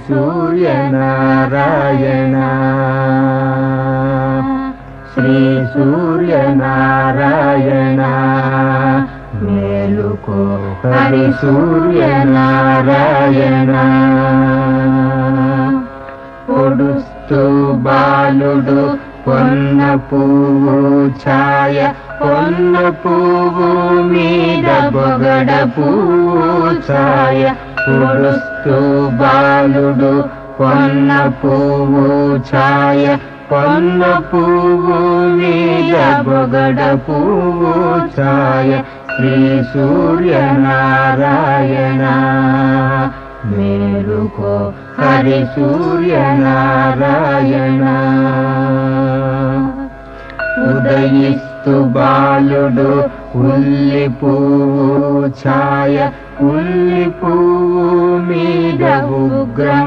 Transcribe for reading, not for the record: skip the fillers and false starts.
సూర్యనారాయణ శ్రీ సూర్యనారాయణ మేలుకో హరి సూర్యనారాయణ పొడుస్తూ బాలుడు పొన్న పువ్వు ఛాయ పొన్న పువ్వు మీద బొగడ పువ్వు ఛాయ పొడుస్తూ బాలుడు పొన్న పువ్వు ఛాయ పొన్న పువ్వు మీద బొగడ పువ్వు ఛాయ శ్రీ సూర్యనారాయణ మేలుకో హరి సూర్యనారాయణ ఉదయిస్తు బాలుడు ఉల్లి పువ్వు ఛాయ ఉల్లి పువ్వు మీద ఉగ్రం